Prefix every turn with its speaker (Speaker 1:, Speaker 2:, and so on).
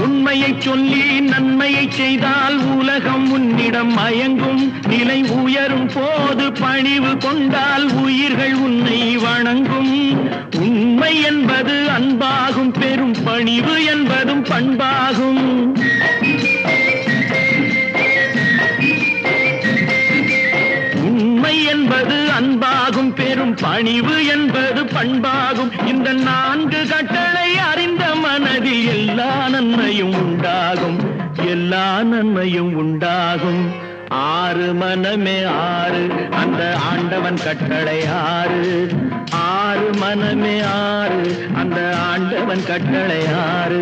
Speaker 1: உண்மையை சொல்லி நன்மையை செய்தால் உலகம் உன்னிடம் மயங்கும். நிலை உயரும் போது பணிவு கொண்டால் உயிர்கள் உன்னை வணங்கும். உண்மை என்பது அன்பாகும், பெரும் பணிவு என்பதும் பண்பாகும். உண்மை என்பது அன்பாகும், பெரும் பணிவு என்பது பண்பாகும். இந்த 4 கட்டளை அறிந்த மனதில் எல்லா நன்மையும் உண்டாகும், எல்லா நன்மையும் உண்டாகும். 6 மனமே 6 அந்த ஆண்டவன் கட்டளை 6. 6 மனமே 6 அந்த ஆண்டவன் கட்டளை 6.